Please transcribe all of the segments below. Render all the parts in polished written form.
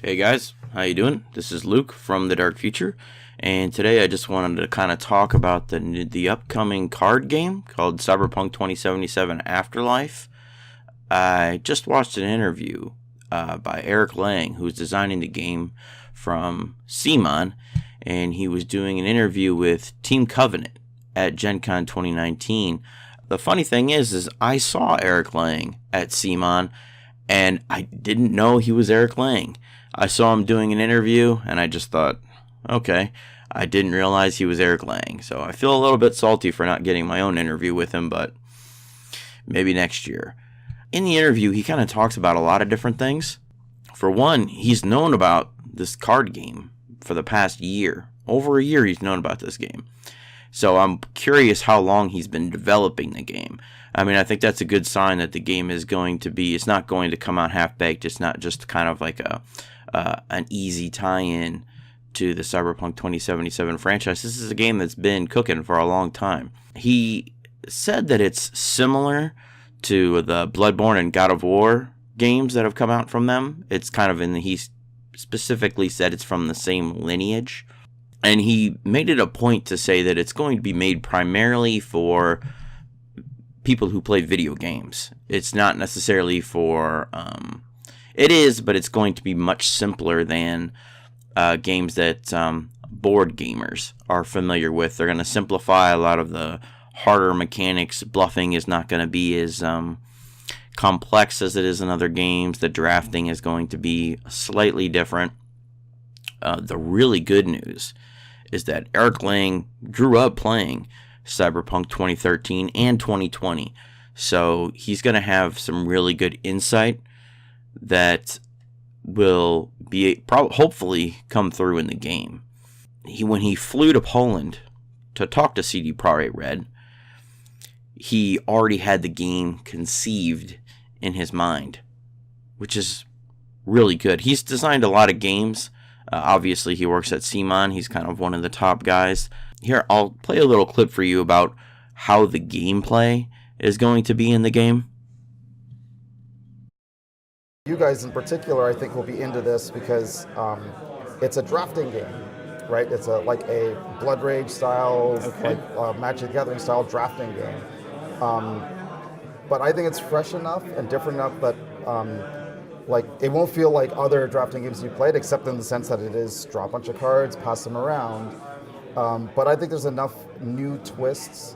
Hey guys, how you doing? This is Luke from the Dark Future, and today I just wanted to kind of talk about the upcoming card game called Cyberpunk 2077 Afterlife. I just watched an interview by Eric Lang, who's designing the game from CMON, and he was doing an interview with Team Covenant at Gen Con 2019. The funny thing is I saw Eric Lang at CMON, and I didn't know he was Eric Lang. I saw him doing an interview, and I just thought, okay, I didn't realize he was Eric Lang. So I feel a little bit salty for not getting my own interview with him, but maybe next year. In the interview, he kind of talks about a lot of different things. For one, he's known about this card game for the past year. Over a year he's known about this game. So I'm curious how long he's been developing the game. I mean, I think that's a good sign that the game is going to be, it's not going to come out half-baked. It's not just kind of like an easy tie-in to the Cyberpunk 2077 franchise. This is a game that's been cooking for a long time. He said that it's similar to the Bloodborne and God of War games that have come out from them. It's kind of he specifically said it's from the same lineage. And he made it a point to say that it's going to be made primarily for people who play video games. It's not necessarily for... it is, but it's going to be much simpler than games that board gamers are familiar with. They're going to simplify a lot of the harder mechanics. Bluffing is not going to be as complex as it is in other games. The drafting is going to be slightly different. The really good news is that Eric Lang grew up playing Cyberpunk 2013 and 2020. So he's going to have some really good insight that will be hopefully come through in the game. When he flew to Poland to talk to CD Projekt Red, he already had the game conceived in his mind, which is really good. He's designed a lot of games. Obviously, he works at CMON. He's kind of one of the top guys. Here, I'll play a little clip for you about how the gameplay is going to be in the game. You guys in particular, I think, will be into this because it's a drafting game, right? It's like a Blood Rage style, Magic the Gathering style drafting game. But I think it's fresh enough and different enough that it won't feel like other drafting games you played, except in the sense that it is draw a bunch of cards, pass them around. But I think there's enough new twists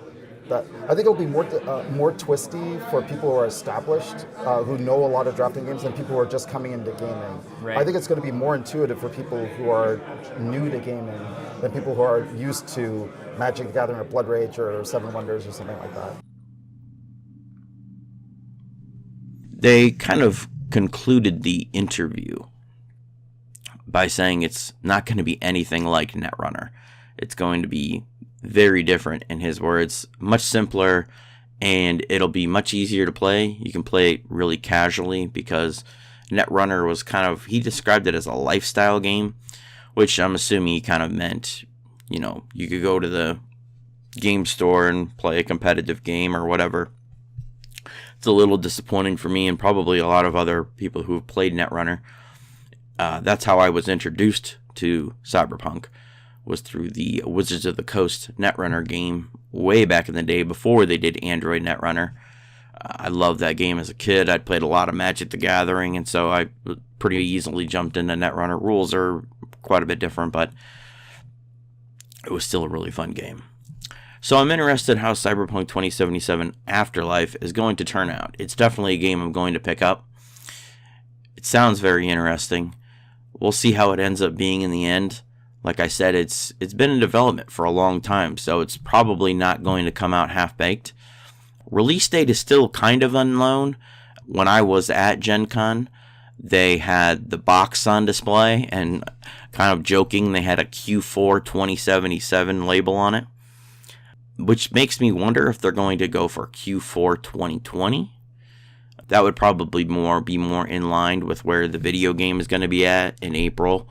that I think it'll be more twisty for people who are established, who know a lot of drafting games, than people who are just coming into gaming. Right. I think it's going to be more intuitive for people who are new to gaming than people who are used to Magic the Gathering or Blood Rage or Seven Wonders or something like that. They kind of concluded the interview by saying it's not going to be anything like Netrunner. It's going to be very different, in his words, much simpler, and it'll be much easier to play. You can play it really casually because Netrunner was he described it as a lifestyle game, which I'm assuming he kind of meant, you could go to the game store and play a competitive game or whatever. It's a little disappointing for me and probably a lot of other people who have played Netrunner. That's how I was introduced to Cyberpunk, was through the Wizards of the Coast Netrunner game way back in the day before they did Android Netrunner. I loved that game as a kid. I'd played a lot of Magic the Gathering, and so I pretty easily jumped into Netrunner. Rules are quite a bit different, but it was still a really fun game. So I'm interested how Cyberpunk 2077 Afterlife is going to turn out. It's definitely a game I'm going to pick up. It sounds very interesting. We'll see how it ends up being in the end. Like I said, it's been in development for a long time, so it's probably not going to come out half-baked. Release date is still kind of unknown. When I was at Gen Con, they had the box on display, and kind of joking, they had a Q4 2077 label on it, which makes me wonder if they're going to go for Q4 2020. That would probably be more in line with where the video game is going to be at in April.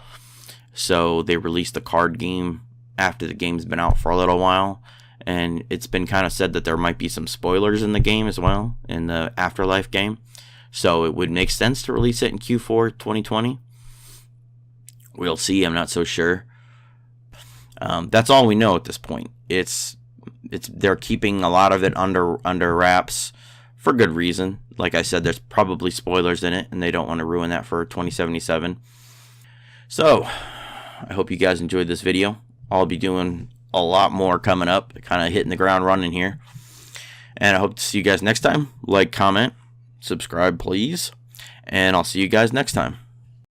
So they released the card game after the game's been out for a little while, and it's been kind of said that there might be some spoilers in the game as well, in the Afterlife game. So it would make sense to release it in Q4 2020. We'll see. I'm not so sure. That's all we know at this point. They're keeping a lot of it under wraps for good reason. Like I said, there's probably spoilers in it, and they don't want to ruin that for 2077. So, I hope you guys enjoyed this video. I'll be doing a lot more coming up, kind of hitting the ground running here. And I hope to see you guys next time. Like, comment, subscribe, please. And I'll see you guys next time.